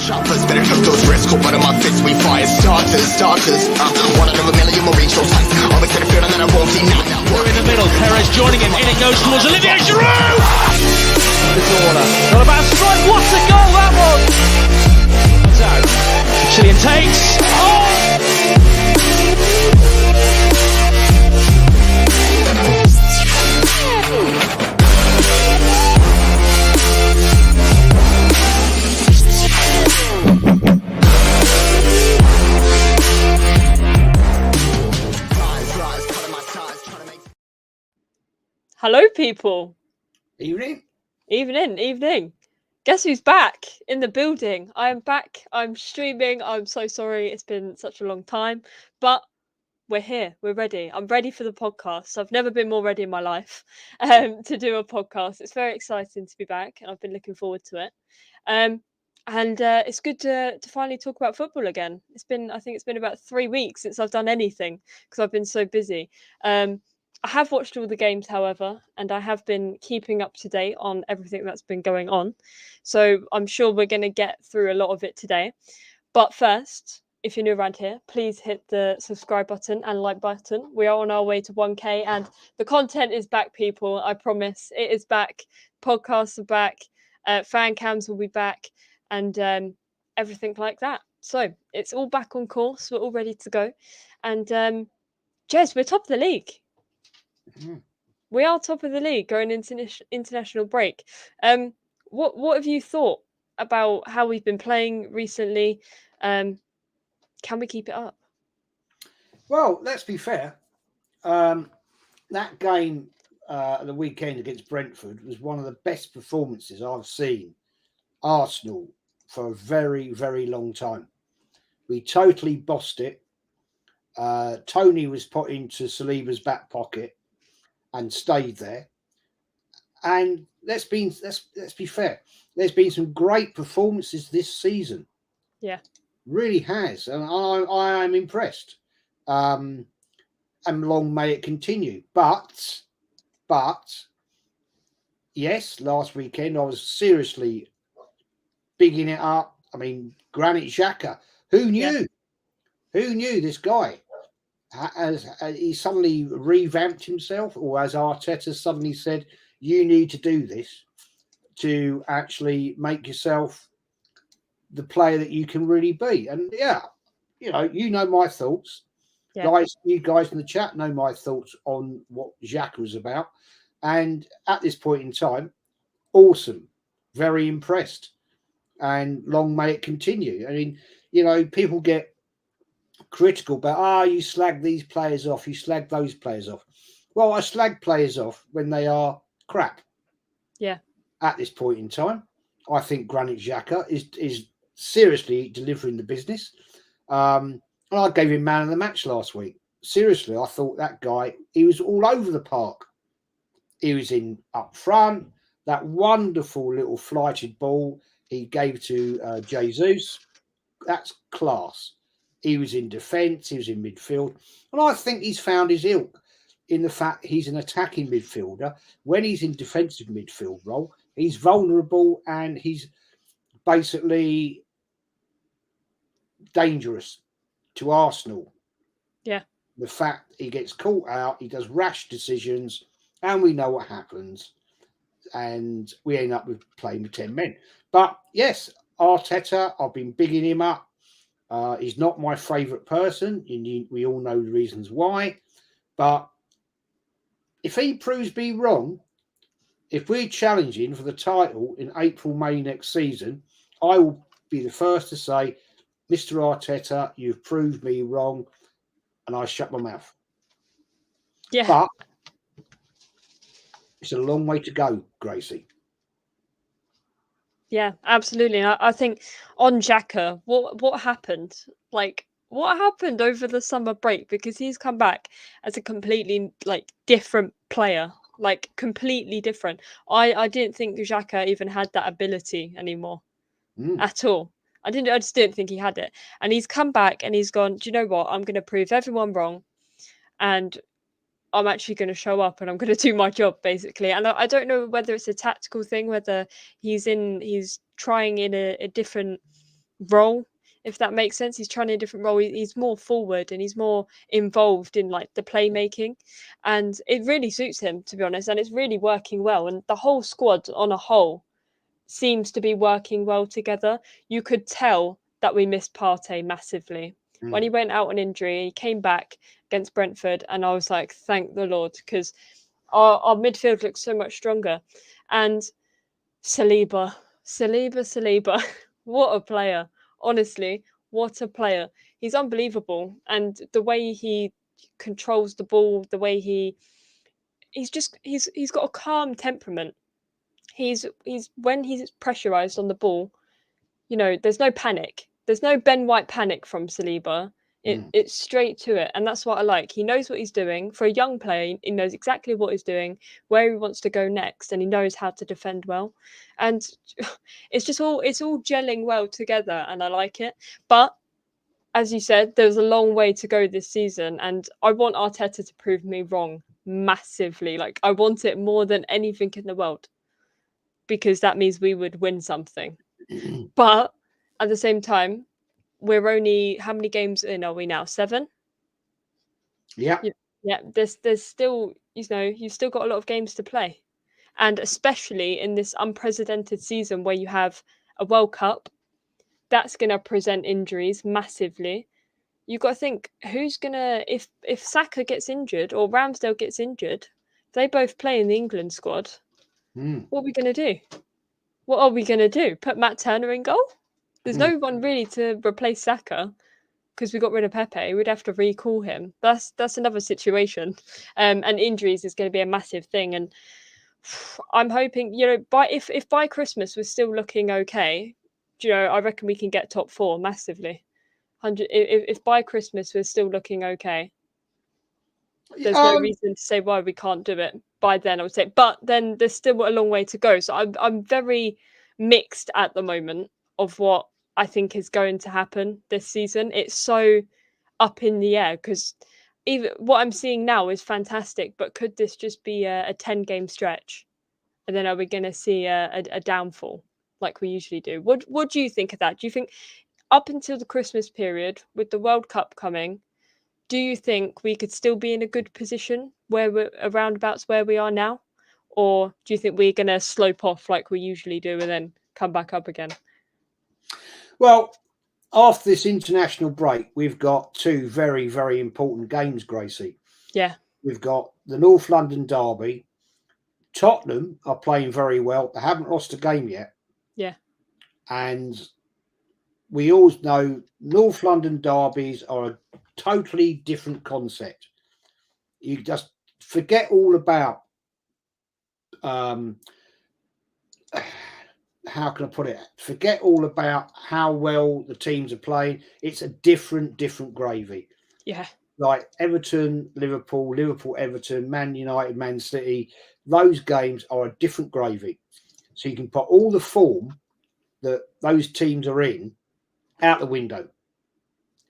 Choppers, better took those risks. Cool, but in my fists we fire starters. One out of a million will reach those heights. All the to the field and then I won't see now. We're in the middle. Perez joining him. In it goes towards Olivier Giroud. Disorder. Not about a strike. What a goal that was! It's out. Chilean takes. Oh! Hello, people. Evening. Evening. Guess who's back in the building? I am back. I'm streaming. I'm so sorry. It's been such a long time, but we're here. We're ready. I'm ready for the podcast. I've never been more ready in my life to do a podcast. It's very exciting to be back, and I've been looking forward to it. And it's good to finally talk about football again. I think it's been about 3 weeks since I've done anything because I've been so busy. I have watched all the games, however, and I have been keeping up to date on everything that's been going on. So I'm sure we're going to get through a lot of it today. But first, if you're new around here, please hit the subscribe button and like button. We are on our way to 1K and the content is back, people. I promise it is back. Podcasts are back. Fan cams will be back and everything like that. So it's all back on course. We're all ready to go. And Jez, we're top of the league. We are top of the league going into international break. What have you thought about how we've been playing recently? Can we keep it up? Well, let's be fair. That game at the weekend against Brentford was one of the best performances I've seen Arsenal for a very, very long time. We totally bossed it. Tony was put into Saliba's back pocket and stayed there. And let's be fair. There's been some great performances this season. Yeah, really has, and I am impressed. And long may it continue. But yes, last weekend I was seriously bigging it up. I mean, Granit Xhaka. Who knew? Yeah. Who knew this guy? As he suddenly revamped himself, or as Arteta suddenly said, you need to do this to actually make yourself the player that you can really be. And yeah, you know my thoughts. Yeah. You guys in the chat know my thoughts on what Xhaka was about. And at this point in time, awesome. Very impressed. And long may it continue. I mean, people get critical about, you slag these players off, you slag those players off. Well, I slag players off when they are crap. Yeah. At this point in time, I think Granit Xhaka is seriously delivering the business. And I gave him man of the match last week. Seriously, I thought that guy, he was all over the park. He was in up front, that wonderful little flighted ball he gave to Jesus. That's class. He was in defence, he was in midfield. And I think he's found his ilk in the fact he's an attacking midfielder. When he's in defensive midfield role, he's vulnerable and he's basically dangerous to Arsenal. Yeah. The fact he gets caught out, he does rash decisions, and we know what happens. And we end up with playing with 10 men. But yes, Arteta, I've been bigging him up. He's not my favourite person. We all know the reasons why. But if he proves me wrong, if we're challenging for the title in April, May next season, I will be the first to say, Mr. Arteta, you've proved me wrong, and I shut my mouth. Yeah. But it's a long way to go, Gracie. Yeah, absolutely. I think on Xhaka, what happened? Like, what happened over the summer break? Because he's come back as a completely different player, completely different. I didn't think Xhaka even had that ability anymore at all. I just didn't think he had it. And he's come back and he's gone, do you know what? I'm going to prove everyone wrong, and I'm actually going to show up and I'm going to do my job, basically. And I don't know whether it's a tactical thing, whether he's trying in a different role, if that makes sense. He's trying a different role. He's more forward and he's more involved in like the playmaking, and it really suits him, to be honest. And it's really working well. And the whole squad on a whole seems to be working well together. You could tell that we missed Partey massively. When he went out on injury, he came back against Brentford, and I was like, thank the Lord, because our midfield looks so much stronger. And Saliba, what a player. Honestly, what a player. He's unbelievable. And the way he controls the ball, the way he's got a calm temperament. He's when he's pressurized on the ball, there's no panic. There's no Ben White panic from Saliba. It's straight to it, and that's what I like. He knows what he's doing. For a young player, he knows exactly what he's doing, where he wants to go next, and he knows how to defend well. And it's all gelling well together, and I like it. But as you said, there's a long way to go this season, and I want Arteta to prove me wrong massively. Like, I want it more than anything in the world, because that means we would win something. But at the same time, we're only, how many games in are we now? 7? Yeah. Yeah. There's still, you've still got a lot of games to play. And especially in this unprecedented season where you have a World Cup, that's going to present injuries massively. You've got to think, who's going to, if Saka gets injured or Ramsdale gets injured, they both play in the England squad. What are we going to do? What are we going to do? Put Matt Turner in goal? There's no one really to replace Saka because we got rid of Pepe. We'd have to recall him. That's another situation. And injuries is going to be a massive thing. And I'm hoping, if by Christmas we're still looking okay, I reckon we can get top 4 massively. If by Christmas we're still looking okay, there's no reason to say why we can't do it by then, I would say. But then there's still a long way to go. So I'm very mixed at the moment of what I think is going to happen this season. It's so up in the air because even what I'm seeing now is fantastic. But could this just be a 10-game stretch? And then are we going to see a downfall like we usually do? What do you think of that? Do you think up until the Christmas period with the World Cup coming, do you think we could still be in a good position where we're around about where we are now? Or do you think we're going to slope off like we usually do and then come back up again? Well, after this international break, we've got 2 very, very important games, Gracie. Yeah. We've got the North London derby. Tottenham are playing very well. They haven't lost a game yet. Yeah. And we all know North London derbies are a totally different concept. You just forget all about how can I put it? Forget all about how well the teams are playing. It's a different gravy. Yeah. Like Everton, Liverpool, Everton, Man United, Man City. Those games are a different gravy. So you can put all the form that those teams are in out the window.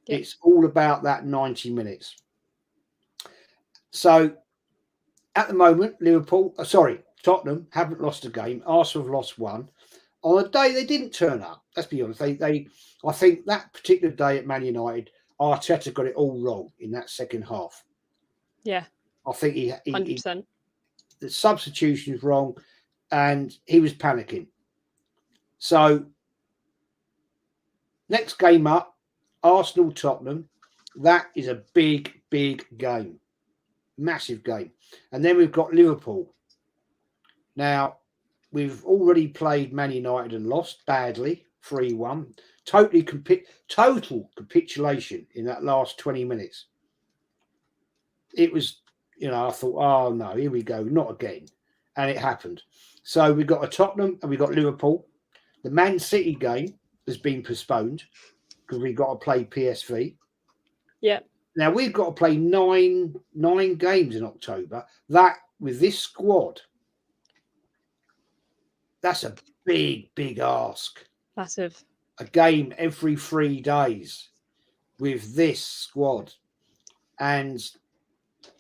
Yep. It's all about that 90 minutes. So at the moment, Tottenham haven't lost a game. Arsenal have lost 1. On a day they didn't turn up. Let's be honest. I think that particular day at Man United, Arteta got it all wrong in that second half. Yeah. I think he 100%. The substitution is wrong, and he was panicking. So next game up, Arsenal Tottenham. That is a big game, massive game. And then we've got Liverpool. Now we've already played Man United and lost badly, 3-1. Total capitulation in that last 20 minutes. It was, I thought, oh no, here we go, not again. And it happened. So we've got a Tottenham and we've got Liverpool. The Man City game has been postponed because we've got to play PSV. Yeah. Now we've got to play nine games in October. That, with this squad, that's a big ask. Massive. A game every 3 days with this squad. And,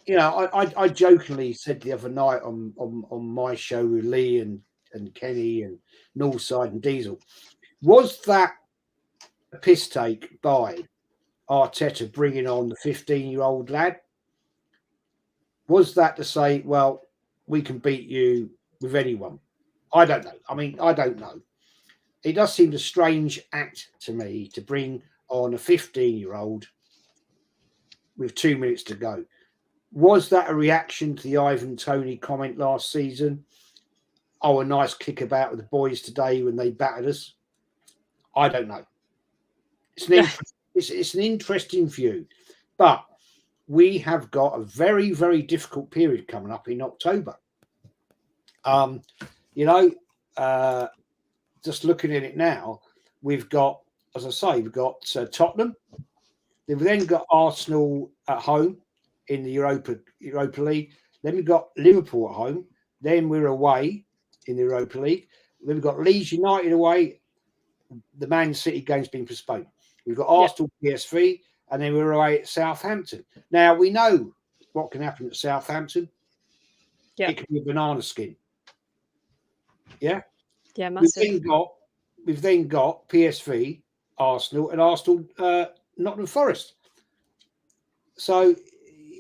I jokingly said the other night on my show with Lee and Kenny and Northside and Diesel, was that a piss take by Arteta bringing on the 15-year-old lad? Was that to say, well, we can beat you with anyone? I don't know. I mean, I don't know. It does seem a strange act to me to bring on a 15-year-old with 2 minutes to go. Was that a reaction to the Ivan Toney comment last season? Oh, a nice kick about with the boys today when they battered us. I don't know. It's an interesting view, but we have got a very, very difficult period coming up in October. Just looking at it now, we've got, as I say, we've got Tottenham. We've then got Arsenal at home in the Europa League. Then we've got Liverpool at home. Then we're away in the Europa League. Then we've got Leeds United away. The Man City game's been postponed. We've got Arsenal, PSV, and then we're away at Southampton. Now, we know what can happen at Southampton. Yeah. It can be a banana skin. Yeah? Yeah, massive. We've then got PSV, Arsenal, and Arsenal, Nottingham Forest. So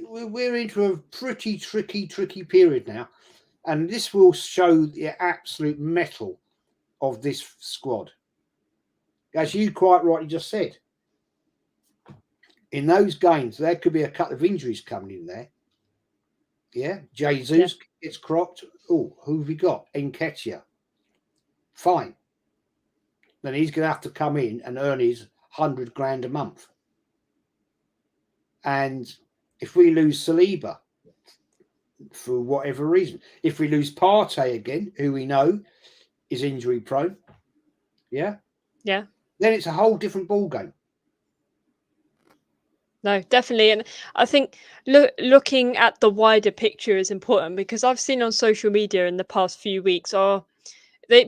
we're into a pretty tricky period now. And this will show the absolute mettle of this squad. As you quite rightly just said, in those games, there could be a couple of injuries coming in there. Yeah, Jesus gets cropped. Oh, who have we got? Nketiah. Fine. Then he's going to have to come in and earn his $100,000 a month. And if we lose Saliba, for whatever reason, if we lose Partey again, who we know is injury prone, then it's a whole different ball game. No, definitely. And I think looking at the wider picture is important, because I've seen on social media in the past few weeks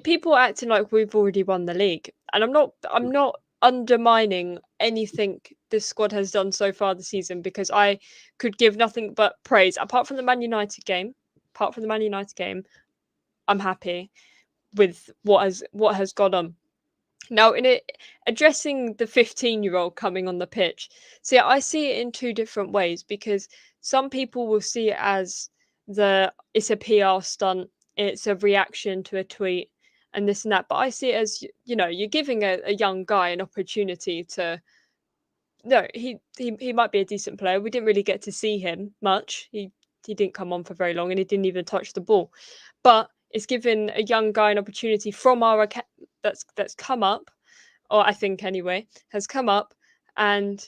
people acting like we've already won the league. And I'm not undermining anything this squad has done so far this season, because I could give nothing but praise. Apart from the Man United game, I'm happy with what has gone on. Now, addressing the 15-year-old coming on the pitch, see, I see it in two different ways, because some people will see it as it's a PR stunt, it's a reaction to a tweet, and this and that. But I see it as, you're giving a young guy an opportunity to. No, he might be a decent player. We didn't really get to see him much. He didn't come on for very long, and he didn't even touch the ball. But it's given a young guy an opportunity from our that's come up, or I think anyway, has come up, and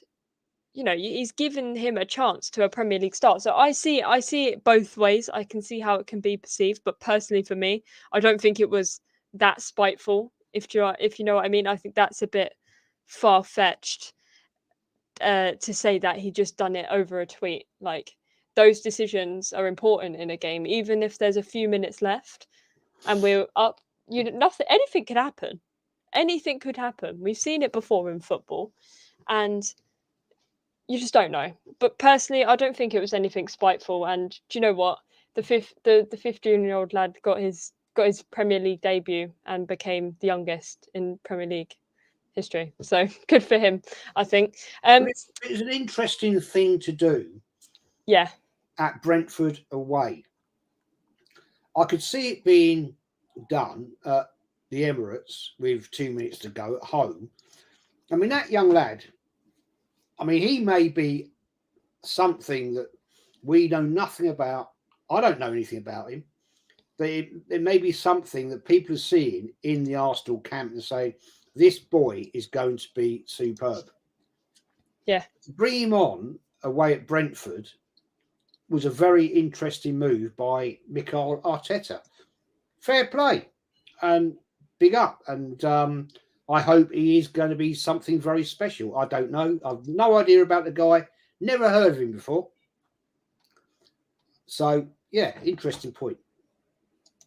he's given him a chance to a Premier League start. So I see it both ways. I can see how it can be perceived, but personally for me, I don't think it was that spiteful. If you know what I mean, I think that's a bit far-fetched to say that he just done it over a tweet. Like, those decisions are important in a game, even if there's a few minutes left and we're up. Anything could happen. Anything could happen. We've seen it before in football, and you just don't know. But personally, I don't think it was anything spiteful. And do you know what? The 15-year-old lad got his Premier League debut and became the youngest in Premier League history. So good for him, I think. It's an interesting thing to do. Yeah. At Brentford away, I could see it being done at the Emirates with 2 minutes to go at home. I mean, that young lad, he may be something that we know nothing about. I don't know anything about him. But it may be something that people are seeing in the Arsenal camp and saying, this boy is going to be superb. Yeah. To bring him on away at Brentford was a very interesting move by Mikel Arteta. Fair play and big up. And I hope he is going to be something very special. I don't know. I've no idea about the guy. Never heard of him before. So, yeah, interesting point.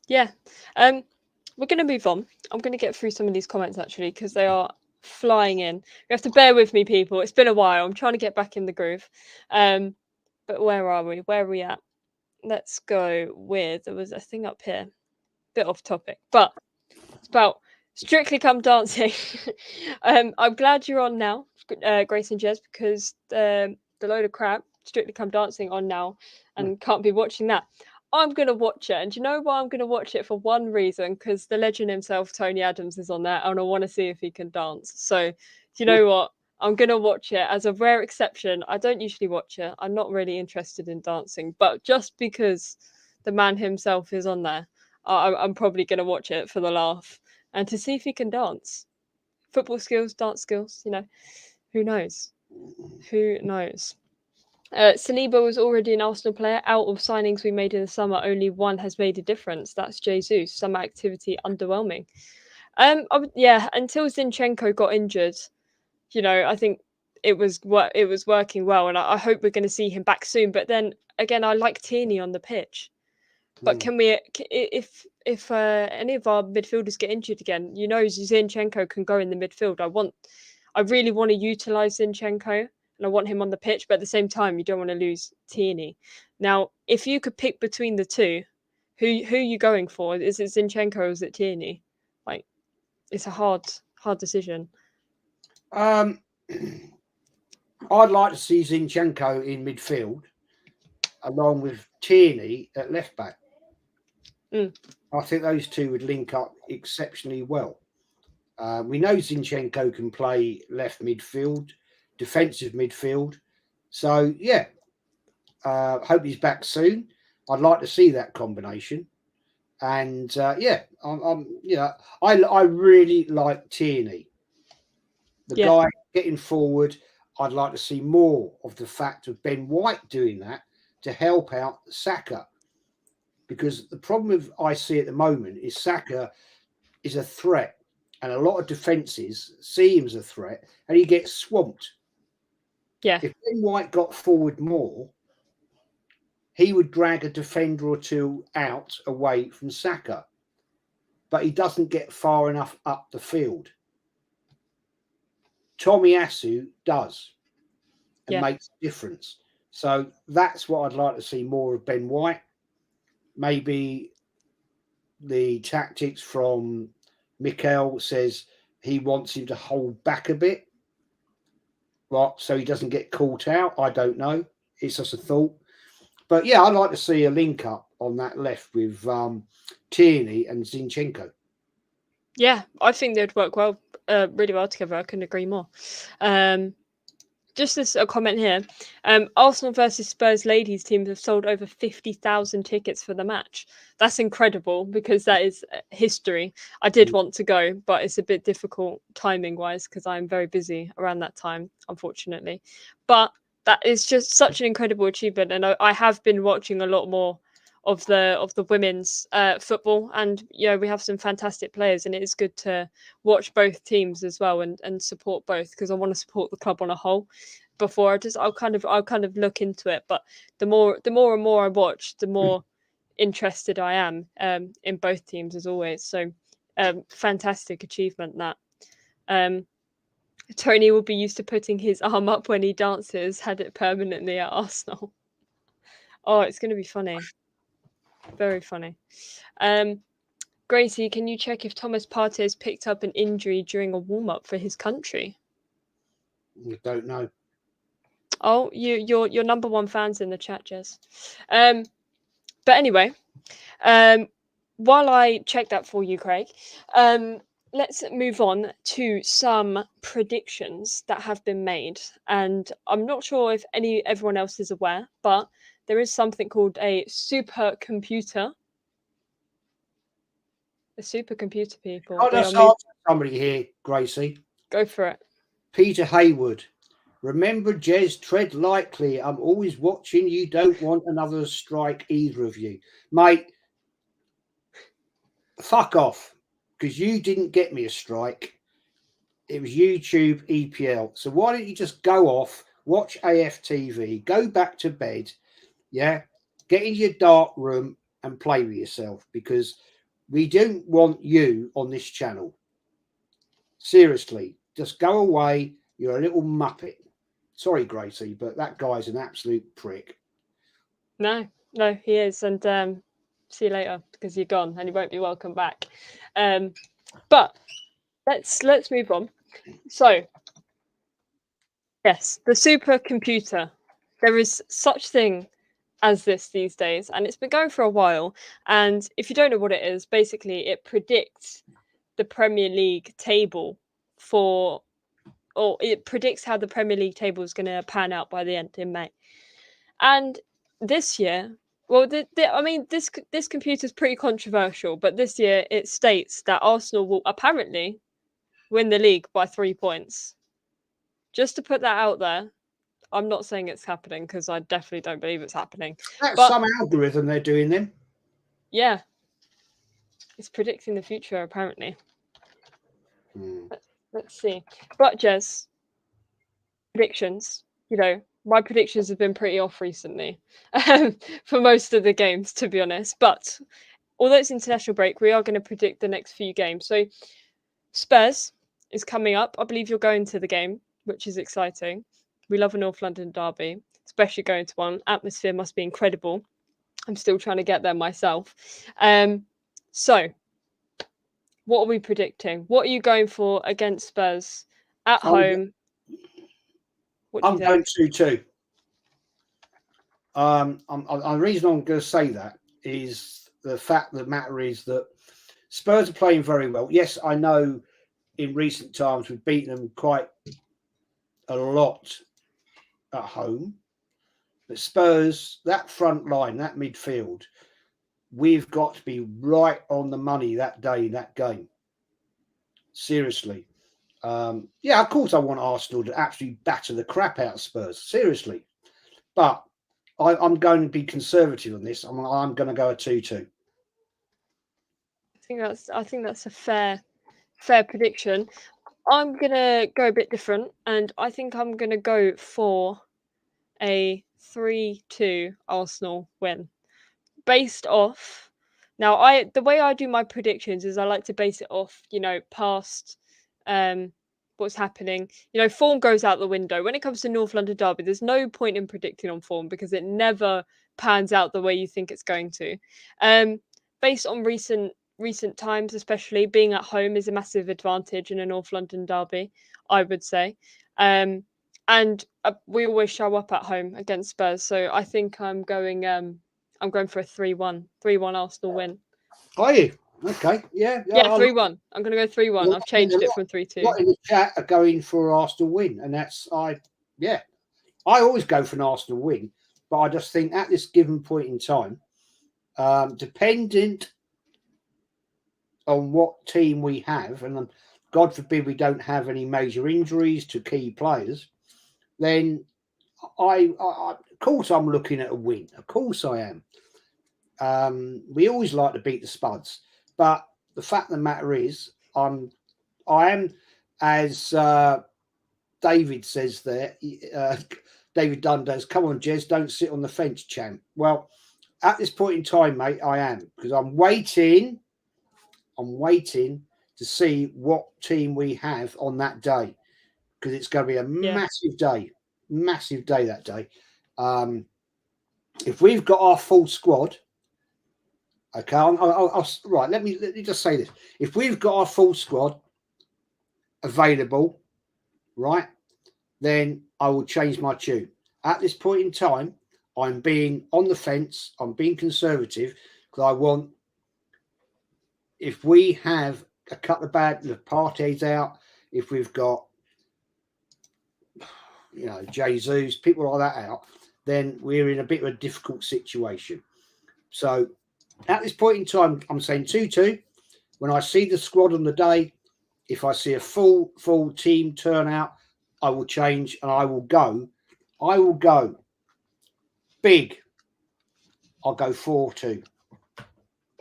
Yeah. We're going to move on. I'm going to get through some of these comments, actually, because they are flying in. You have to bear with me, people. It's been a while. I'm trying to get back in the groove. But where are we? Where are we at? Let's go with, there was a thing up here. Bit off topic. But it's about Strictly Come Dancing. I'm glad you're on now, Grace and Jez, because the load of crap, Strictly Come Dancing on now, and can't be watching that. I'm going to watch it. And do you know why I'm going to watch it? For one reason, because the legend himself, Tony Adams, is on there, and I want to see if he can dance. So, you know what? I'm going to watch it as a rare exception. I don't usually watch it. I'm not really interested in dancing, but just because the man himself is on there, I'm probably going to watch it for the laugh and to see if he can dance. Football skills, dance skills, who knows? Who knows? Saliba was already an Arsenal player. Out of signings we made in the summer, only one has made a difference. That's Jesus. Summer activity underwhelming. Until Zinchenko got injured, I think it was working well, and I hope we're going to see him back soon. But then again, I like Tierney on the pitch. But can we, if any of our midfielders get injured again, Zinchenko can go in the midfield. I really want to utilize Zinchenko, and I want him on the pitch. But at the same time, you don't want to lose Tierney. Now, if you could pick between the two, who are you going for? Is it Zinchenko or is it Tierney? Like, it's a hard decision. I'd like to see Zinchenko in midfield, along with Tierney at left back. I think those two would link up exceptionally well. We know Zinchenko can play left midfield, defensive midfield. So, yeah, hope he's back soon. I'd like to see that combination. And, I really like Tierney. The guy getting forward. I'd like to see more of the fact of Ben White doing that to help out Saka. Because the problem I see at the moment is Saka is a threat, and a lot of defences see him as a threat, and he gets swamped. Yeah. If Ben White got forward more, he would drag a defender or two out away from Saka, but he doesn't get far enough up the field. Tomiyasu does and makes a difference. So that's what I'd like to see more of Ben White. Maybe the tactics from Mikel says he wants him to hold back a bit, right, so he doesn't get caught out. I don't know. It's just a thought. But yeah, I'd like to see a link up on that left with Tierney and Zinchenko. Yeah, I think they'd work really well together. I couldn't agree more. Just as a comment here, Arsenal versus Spurs ladies teams have sold over 50,000 tickets for the match. That's incredible because that is history. I did want to go, but it's a bit difficult timing wise because I'm very busy around that time, unfortunately. But that is just such an incredible achievement, and I have been watching a lot more of the women's football, and we have some fantastic players, and it is good to watch both teams as well and support both, because I want to support the club on a whole. Before I'll kind of look into it, but the more and more I watch, the more interested I am in both teams as always. So fantastic achievement that. Tony will be used to putting his arm up when he dances, had it permanently at Arsenal. Oh, it's going to be funny. Very funny. Gracie, can you check if Thomas Partey has picked up an injury during a warm-up for his country? I don't know. Oh, your number one fans in the chat, Jez. But anyway, while I check that for you, Craig, let's move on to some predictions that have been made. And I'm not sure if everyone else is aware, but there is something called a supercomputer. A supercomputer, people. I'll just answer somebody here, Gracie. Go for it. Peter Hayward. Remember, Jez, tread lightly. I'm always watching. You don't want another strike, either of you. Mate, fuck off. Because you didn't get me a strike. It was YouTube EPL. So why don't you just go off, watch AFTV, go back to bed, yeah? Get in your dark room and play with yourself, because we don't want you on this channel. Seriously, just go away. You're a little muppet. Sorry, Gracie, but that guy's an absolute prick. No, he is. And see you later, because you're gone and you won't be welcome back. But let's move on. So, yes, the supercomputer. There is such thing as this these days, and it's been going for a while. And if you don't know what it is, basically it predicts the Premier League table or it predicts how the Premier League table is going to pan out by the end in May. And this year, well, I mean, this computer is pretty controversial, but this year it states that Arsenal will apparently win the league by 3 points. Just to put that out there, I'm not saying it's happening because I definitely don't believe it's happening. That's But some algorithm they're doing them. yeah, it's predicting the future apparently. Let's see. But Jez, predictions. You know, my predictions have been pretty off recently for most of the games, to be honest. But although it's international break, we are going to predict the next few games. So Spurs is coming up. I believe you're going to the game, which is exciting. We love a North London derby, especially going to one. Atmosphere must be incredible. I'm still trying to get there myself. So, what are we predicting? What are you going for against Spurs at home? What do you I'm think? going 2-2. The reason I'm going to say that is the fact of the matter is that Spurs are playing very well. Yes, I know in recent times we've beaten them quite a lot at home. But Spurs, that front line, that midfield, we've got to be right on the money that day, that game. Seriously. Yeah, of course I want Arsenal to actually batter the crap out of Spurs. Seriously. But I'm going to be conservative on this. I'm going to go a 2-2. I think that's a fair prediction. I'm gonna go a bit different, and I think I'm gonna go for a 3-2 Arsenal win. Based off now, the way I do my predictions is I like to base it off, past what's happening. Form goes out the window. When it comes to North London Derby, there's no point in predicting on form because it never pans out the way you think it's going to. Based on recent times, especially being at home is a massive advantage in a North London derby, I would say. And we always show up at home against Spurs, so I think I'm going for a 3-1 Arsenal win. Are you? Okay. Yeah. Yeah, 3-1. I'm going to go 3-1. I've changed it from 3-2. A lot in the chat are going for Arsenal win, and I always go for an Arsenal win, but I just think at this given point in time, dependent on what team we have, and God forbid we don't have any major injuries to key players, then of course I'm looking at a win. Of course I am. We always like to beat the Spuds, but the fact of the matter is, I am, as David says there, David Dundas, come on, Jez, don't sit on the fence, champ. Well, at this point in time, mate, I am, because I'm waiting to see what team we have on that day, because it's going to be a massive day that day. If we've got our full squad, okay, right, let me just say this. If we've got our full squad available, right, then I will change my tune. At this point in time, I'm being on the fence. I'm being conservative because I want, if we have a couple of bad parties out, if we've got, Jesus, people like that out, then we're in a bit of a difficult situation. So at this point in time, I'm saying 2-2. When I see the squad on the day, if I see a full team turnout, I will change and I will go big. I'll go 4-2.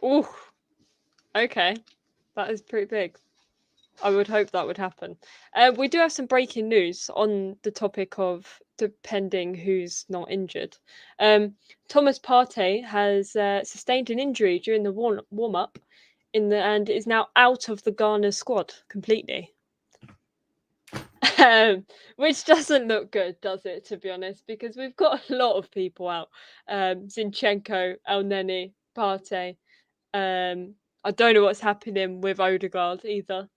Ooh, okay, that is pretty big. I would hope that would happen. We do have some breaking news on the topic of depending who's not injured. Thomas Partey has sustained an injury during the warm-up and is now out of the Ghana squad completely. Which doesn't look good, does it, to be honest? Because we've got a lot of people out. Zinchenko, El Neni, Partey. I don't know what's happening with Odegaard either.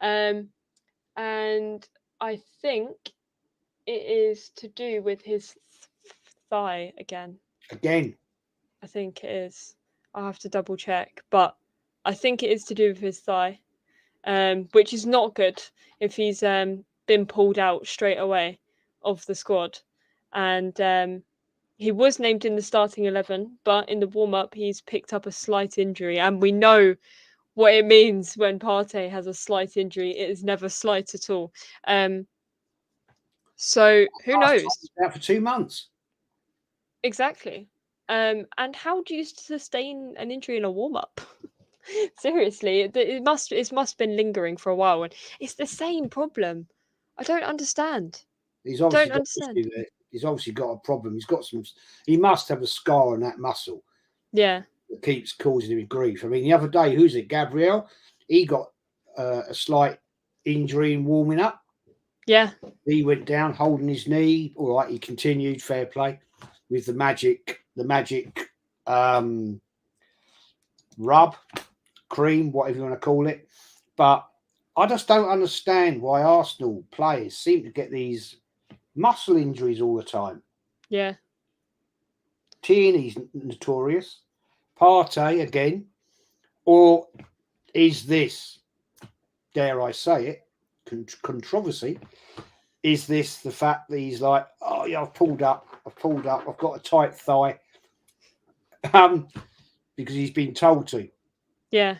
And I think it is to do with his thigh again. Again. I think it is. I'll have to double check, but I think it is to do with his thigh, which is not good if he's been pulled out straight away of the squad. And he was named in the starting 11, but in the warm-up he's picked up a slight injury, and we know what it means when Partey has a slight injury. It is never slight at all. So who knows? Out for 2 months. Exactly. And how do you sustain an injury in a warm-up? Seriously, it must have been lingering for a while, and it's the same problem. I don't understand. He's obviously got a problem. He must have a scar on that muscle. Yeah. That keeps causing him grief. I mean, the other day, who's it? Gabriel. He got a slight injury in warming up. Yeah. He went down holding his knee. All right, he continued. Fair play with the magic rub, cream, whatever you want to call it. But I just don't understand why Arsenal players seem to get these muscle injuries all the time. Yeah. Tierney's notorious. Partey again. Or is this, dare I say it, controversy? Is this the fact that he's like, oh yeah, I've pulled up, I've got a tight thigh, because he's been told to. Yeah,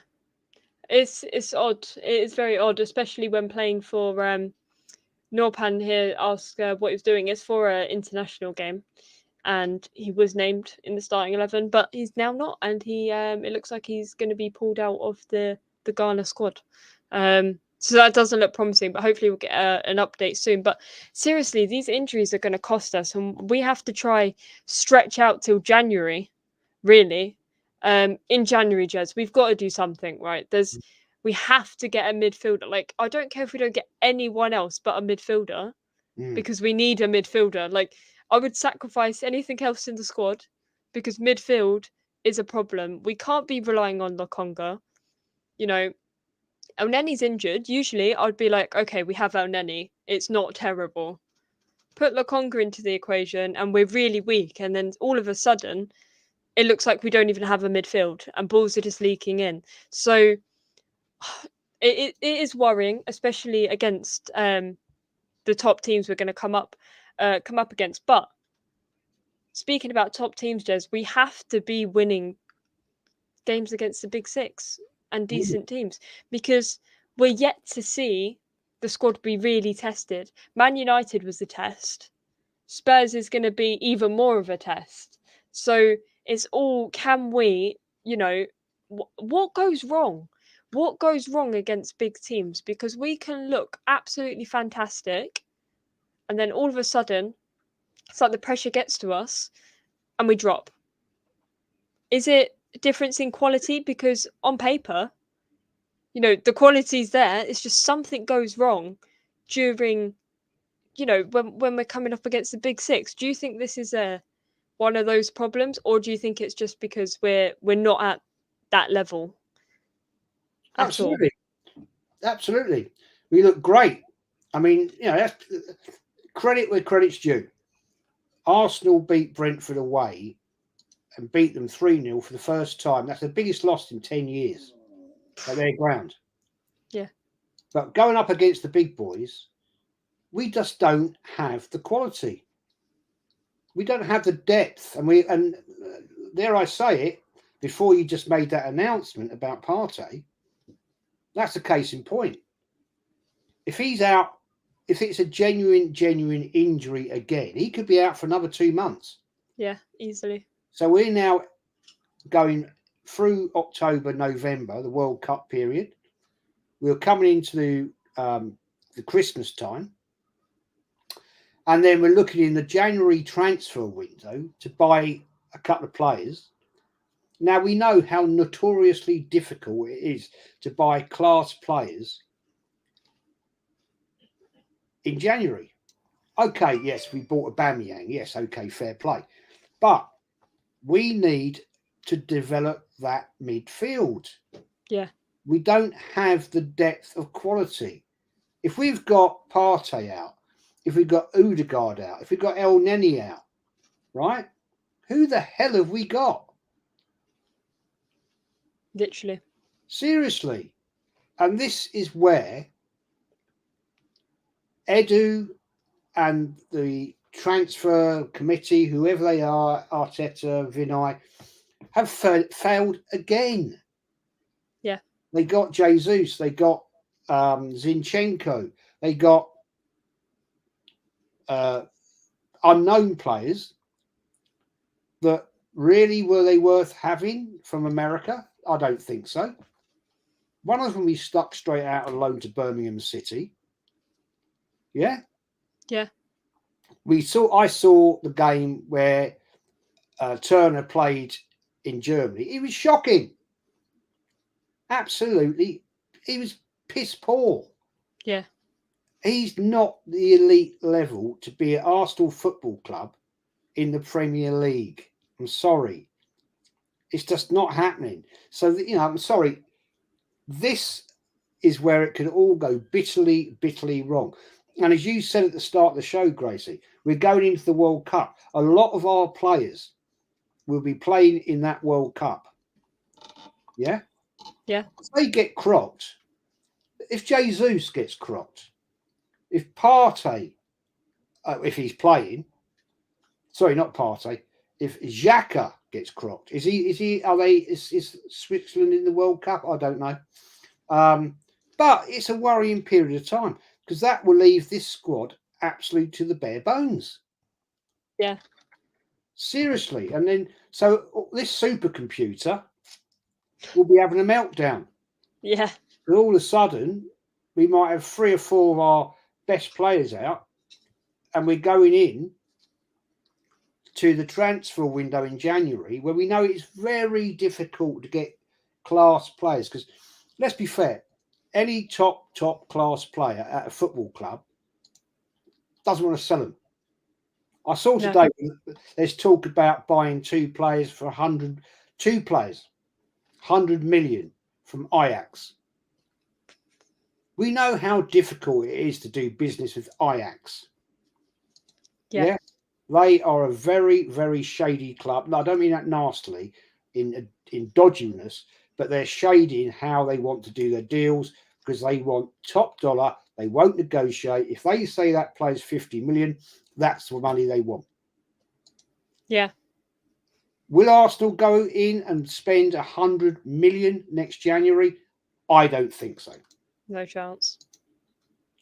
it's odd. It is very odd, especially when playing for Norpan here. Asked what he was doing. It's for an international game, and he was named in the starting 11, but he's now not, and he it looks like he's going to be pulled out of the Ghana squad. So that doesn't look promising, but hopefully we'll get an update soon. But seriously, these injuries are going to cost us, and we have to try stretch out till January, really. In January, Jez, we've got to do something, right? We have to get a midfielder. Like, I don't care if we don't get anyone else but a midfielder, because we need a midfielder. Like, I would sacrifice anything else in the squad because midfield is a problem. We can't be relying on Lokonga. You know, El Neni's injured. Usually I'd be like, okay, we have El Neni. It's not terrible. Put Lokonga into the equation and we're really weak. And then all of a sudden, it looks like we don't even have a midfield and balls are just leaking in. So it is worrying, especially against the top teams we're going to come up against. But speaking about top teams, Jez, we have to be winning games against the big six and decent teams, because we're yet to see the squad be really tested. Man United was the test. Spurs is going to be even more of a test. So it's all, can we, what goes wrong? What goes wrong against big teams? Because we can look absolutely fantastic, and then all of a sudden, it's like the pressure gets to us and we drop. Is it a difference in quality? Because on paper, the quality's there. It's just something goes wrong during, when we're coming up against the big six. Do you think this is one of those problems, or do you think it's just because we're not at that level? Absolutely. We look great. I mean, that's credit where credit's due. Arsenal beat Brentford away and beat them 3-0 for the first time. That's the biggest loss in 10 years at their ground. Yeah. But going up against the big boys, we just don't have the quality. We don't have the depth. And dare I say it, before you just made that announcement about Partey, that's the case in point. If he's out, if it's a genuine injury again, he could be out for another 2 months. Yeah, easily. So we're now going through October, November, the World Cup period. We're coming into the Christmas time. And then we're looking in the January transfer window to buy a couple of players. Now, we know how notoriously difficult it is to buy class players in January. Okay, yes, we bought Aubameyang. Yes, okay, fair play. But we need to develop that midfield. Yeah. We don't have the depth of quality. If we've got Partey out, if we've got Odegaard out, if we've got El Neni out, right? Who the hell have we got? Literally. Seriously. And this is where Edu and the transfer committee, whoever they are, Arteta, Vinay, have failed again. Yeah. They got Jesus, they got Zinchenko, they got unknown players that really were they worth having from America? I don't think so. One of them we stuck straight out on loan to Birmingham City. Yeah. Yeah. I saw the game where Turner played in Germany. It was shocking. Absolutely. He was piss poor. Yeah. He's not the elite level to be at Arsenal Football Club in the Premier League. I'm sorry. It's just not happening. So, I'm sorry. This is where it could all go bitterly, bitterly wrong. And as you said at the start of the show, Gracie, we're going into the World Cup. A lot of our players will be playing in that World Cup. Yeah? Yeah. If they get cropped, if Jesus gets cropped, if Partey, if he's playing, sorry, not Partey, if Xhaka gets cropped, is Switzerland in the World Cup? I don't know. But it's a worrying period of time because that will leave this squad absolutely to the bare bones. Yeah. Seriously. And then, so this supercomputer will be having a meltdown. Yeah. And all of a sudden, we might have 3 or 4 of our best players out, and we're going in to the transfer window in January, where we know it's very difficult to get class players. Because let's be fair, any top class player at a football club doesn't want to sell them. I saw today there's talk about buying 2 players for 100 million from Ajax. We know how difficult it is to do business with Ajax. Yeah. They are a very, very shady club. No, I don't mean that nastily in dodginess, but they're shady in how they want to do their deals because they want top dollar. They won't negotiate. If they say that player's 50 million, that's the money they want. Yeah. Will Arsenal go in and spend 100 million next January? I don't think so. No chance.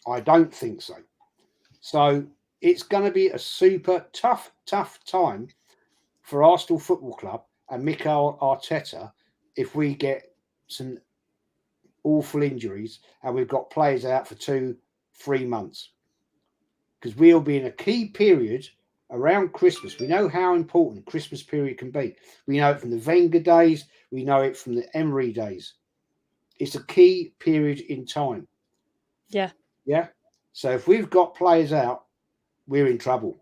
I don't think so. So it's going to be a super tough time for Arsenal Football Club and Mikel Arteta if we get some awful injuries and we've got players out for 2-3 months. Because we'll be in a key period around Christmas. We know how important Christmas period can be. We know it from the Wenger days. We know it from the Emery days. It's a key period in time. Yeah. Yeah. So if we've got players out, we're in trouble.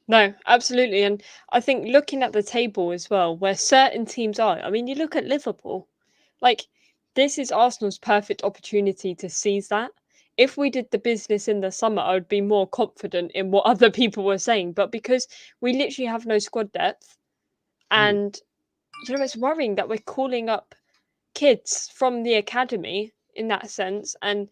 No, absolutely. And I think looking at the table as well, where certain teams are, I mean, you look at Liverpool, like this is Arsenal's perfect opportunity to seize that. If we did the business in the summer, I would be more confident in what other people were saying. But because we literally have no squad depth, and it's worrying that we're calling up kids from the academy in that sense, and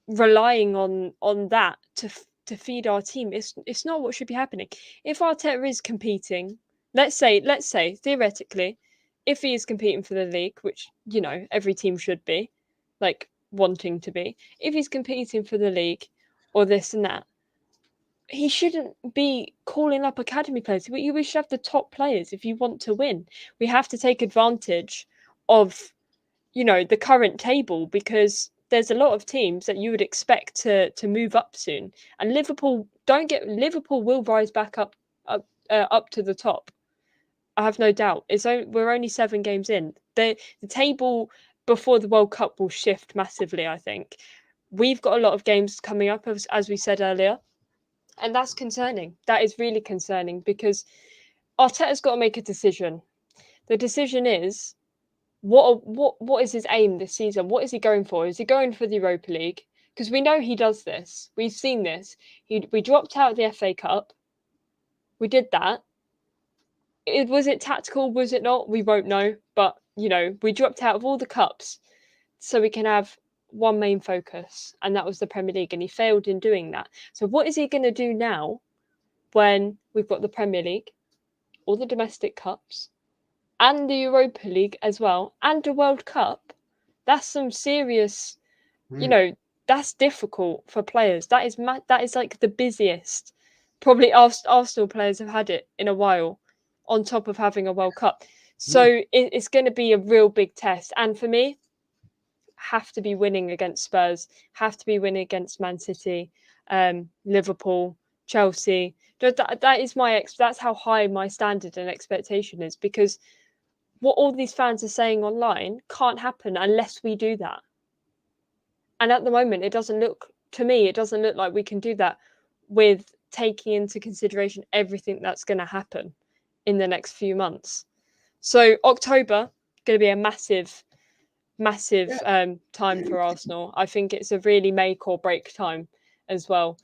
relying on that to feed our team. It's not what should be happening. If Arteta is competing, let's say theoretically, if he is competing for the league, which every team should be, like wanting to be, if he's competing for the league or this and that, he shouldn't be calling up academy players. We should have the top players if you want to win. We have to take advantage of the current table because there's a lot of teams that you would expect to move up soon, and Liverpool will rise back up to the top. I have no doubt. We're only 7 games in. The table before the World Cup will shift massively. I think we've got a lot of games coming up, as we said earlier, and that's concerning. That is really concerning because Arteta's got to make a decision. The decision is, what is his aim this season? What is he going for? Is he going for the Europa League? Because we know he does this. We've seen this. We dropped out of the FA Cup. We did that. Was it tactical? Was it not? We won't know. But, we dropped out of all the cups so we can have one main focus, and that was the Premier League, and he failed in doing that. So what is he going to do now when we've got the Premier League, all the domestic cups, and the Europa League as well, and the World Cup? That's some serious, that's difficult for players. That is like the busiest probably Arsenal players have had it in a while, on top of having a World Cup. So it's going to be a real big test. And for me, have to be winning against Spurs, have to be winning against Man City, Liverpool, Chelsea. That is that's how high my standard and expectation is, because what all these fans are saying online can't happen unless we do that. And at the moment, it doesn't look like we can do that with taking into consideration everything that's going to happen in the next few months. So October going to be a massive time for Arsenal. I think it's a really make or break time as well.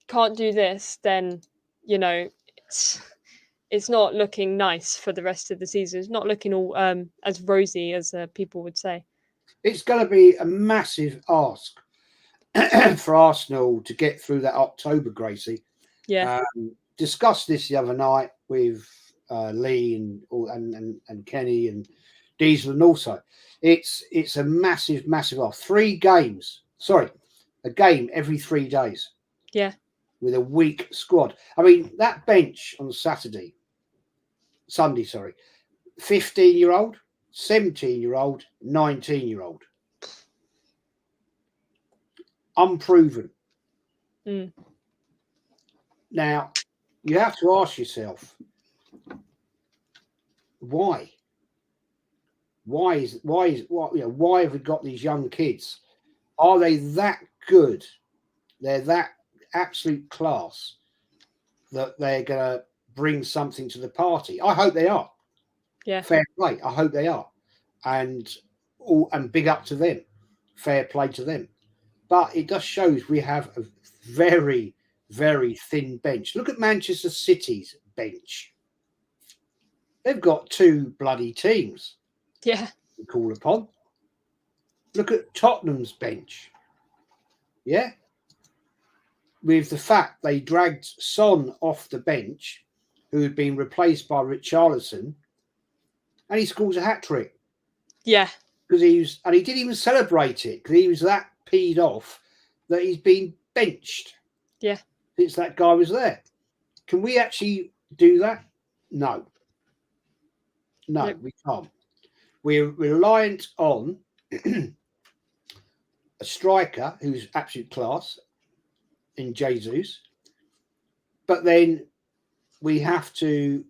Can't do this, then it's not looking nice for the rest of the season. It's not looking all as rosy as people would say. It's going to be a massive ask for Arsenal to get through that October, Gracie. Yeah. Discussed this the other night with Lee and Kenny and Diesel, and also it's a massive ask. 3 games. Sorry, a game every 3 days. Yeah. With a weak squad. I mean, that bench on Sunday, 15-year-old, 17-year-old, 19-year-old. Unproven. Now, you have to ask yourself, why? Why have we got these young kids? Are they that good? They're that absolute class that they're going to bring something to the party. I hope they are. Yeah. Fair play. I hope they are. And big up to them. Fair play to them. But it just shows we have a very, very thin bench. Look at Manchester City's bench. They've got 2 bloody teams. Yeah. To call upon. Look at Tottenham's bench. Yeah. With the fact they dragged Son off the bench, who had been replaced by Richarlison, and he scores a hat-trick. Yeah. Because he didn't even celebrate it, because he was that peed off that he's been benched. Yeah. Since that guy was there. Can we actually do that? No. No, we can't. We're reliant on a striker who's absolute class in Jesus, but then we have to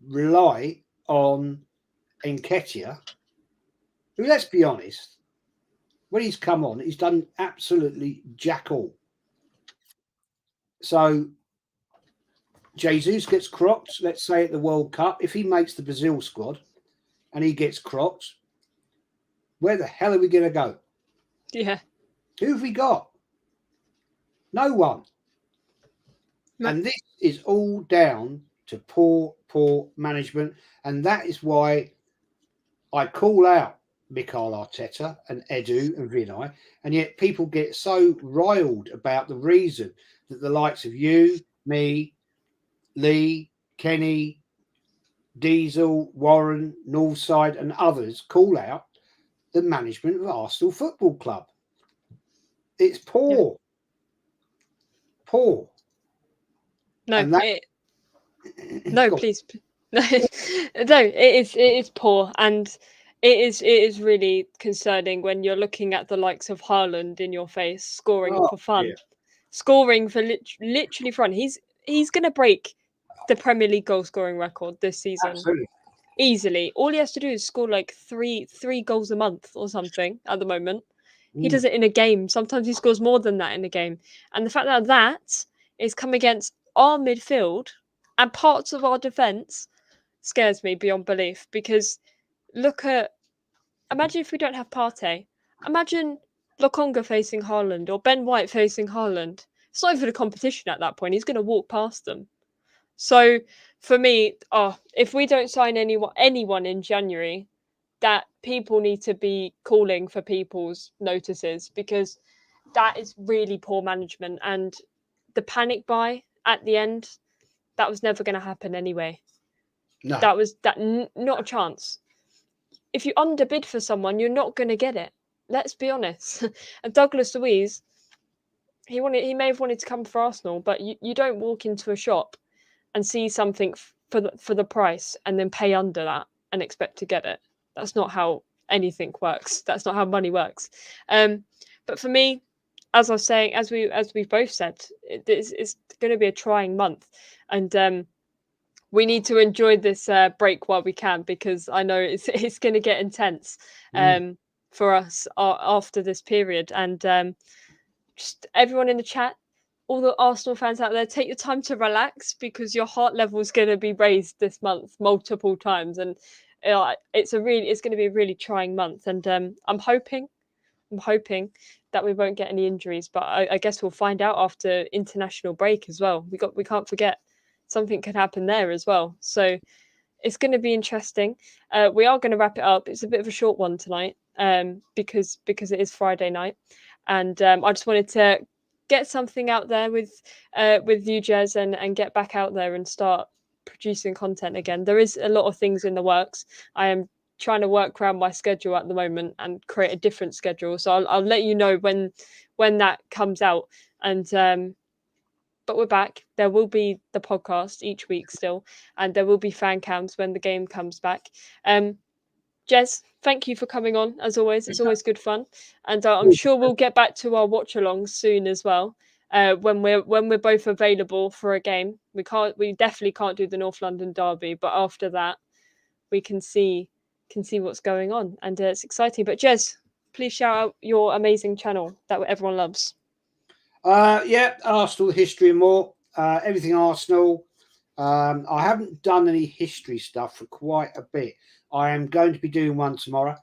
rely on Nketiah, who, let's be honest, when he's come on, he's done absolutely jack all. So Jesus gets cropped, let's say at the World Cup. If he makes the Brazil squad and he gets cropped, where the hell are we going to go? Yeah. Who have we got? No one. No. And this is all down to poor management. And that is why I call out Mikel Arteta and Edu and Vinay. And yet people get so riled about the reason that the likes of you, me, Lee, Kenny, Diesel, Warren, Northside and others call out the management of Arsenal Football Club. It's poor. Yeah. Poor. No, please. No, it is poor, and it is really concerning when you're looking at the likes of Haaland in your face, scoring for fun, scoring for literally fun. He's going to break the Premier League goal scoring record this season. Absolutely. Easily. All he has to do is score like three goals a month or something at the moment. He does it in a game. Sometimes he scores more than that in a game. And the fact that is come against our midfield and parts of our defence scares me beyond belief, because look at, imagine if we don't have Partey. Imagine Lokonga facing Haaland or Ben White facing Haaland. It's not even a competition at that point. He's going to walk past them. So for me, if we don't sign anyone in January, that people need to be calling for people's notices, because that is really poor management. And the panic buy at the end, that was never going to happen anyway. No. That was not a chance. If you underbid for someone, you're not going to get it. Let's be honest. And Douglas Luiz, he may have wanted to come for Arsenal, but you don't walk into a shop and see something for the price and then pay under that and expect to get it. That's not how anything works. That's not how money works. But for me, as I was saying, as we've both said, it's going to be a trying month, and we need to enjoy this break while we can, because I know it's going to get intense for us after this period. And just everyone in the chat, all the Arsenal fans out there, take your time to relax, because your heart level is going to be raised this month multiple times, and it's going to be a really trying month. And I'm hoping that we won't get any injuries, but I guess we'll find out after international break as well. We can't forget something could happen there as well. So it's going to be interesting. We are going to wrap it up. It's a bit of a short one tonight, because it is Friday night, and I just wanted to get something out there with you, Jez, and get back out there and start producing content again. There is a lot of things in the works. I am trying to work around my schedule at the moment and create a different schedule. So I'll let you know when that comes out. And but we're back. There will be the podcast each week still, and there will be fan cams when the game comes back. Jez, thank you for coming on. As always, it's always good fun, and I'm sure we'll get back to our watch-alongs soon as well. When we're both available for a game, we definitely can't do the North London derby, but after that, we can see what's going on, and it's exciting. But Jez, please shout out your amazing channel that everyone loves. Arsenal history and more. Everything Arsenal. I haven't done any history stuff for quite a bit. I am going to be doing one tomorrow.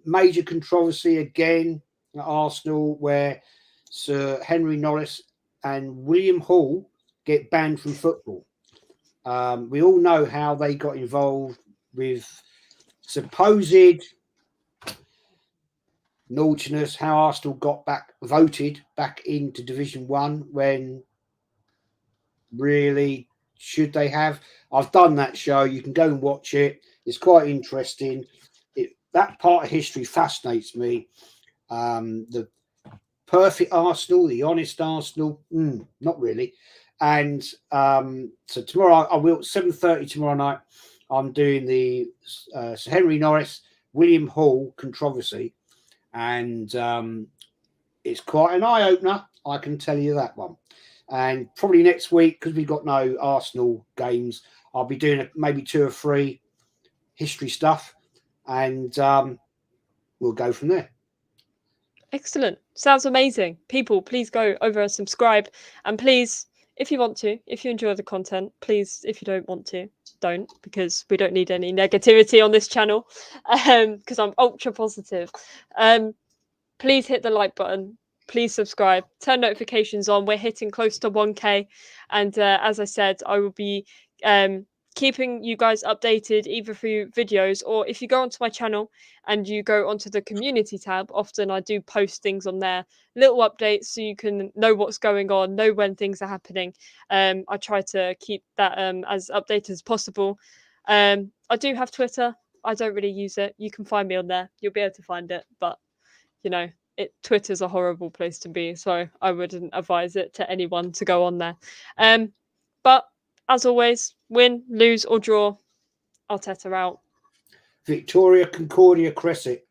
Major controversy again at Arsenal, where Sir Henry Norris and William Hall get banned from football. We all know how they got involved with supposed naughtiness, how Arsenal got voted back into Division 1 when really should they have. I've done that show. You can go and watch it. It's quite interesting. That part of history fascinates me. The perfect Arsenal, the honest Arsenal, not really. And so tomorrow, I will 7:30 tomorrow night. I'm doing the Sir Henry Norris, William Hall controversy, and it's quite an eye opener. I can tell you that one. And probably next week, because we've got no Arsenal games, I'll be doing maybe 2 or 3 history stuff, and we'll go from there. Excellent. Sounds amazing. People, please go over and subscribe, and please, if you want to, if you enjoy the content, please, if you don't want to, don't, because we don't need any negativity on this channel, because I'm ultra positive. Please hit the like button. Please subscribe. Turn notifications on. We're hitting close to 1K. And as I said, I will be keeping you guys updated either through videos, or if you go onto my channel and you go onto the community tab, often I do post things on there, little updates, so you can know what's going on, know when things are happening. I try to keep that as updated as possible. I do have Twitter. I don't really use it. You can find me on there. You'll be able to find it, but you know, Twitter's a horrible place to be, so I wouldn't advise it to anyone to go on there. But as always, win, lose or draw, Arteta out. Victoria Concordia Crescent.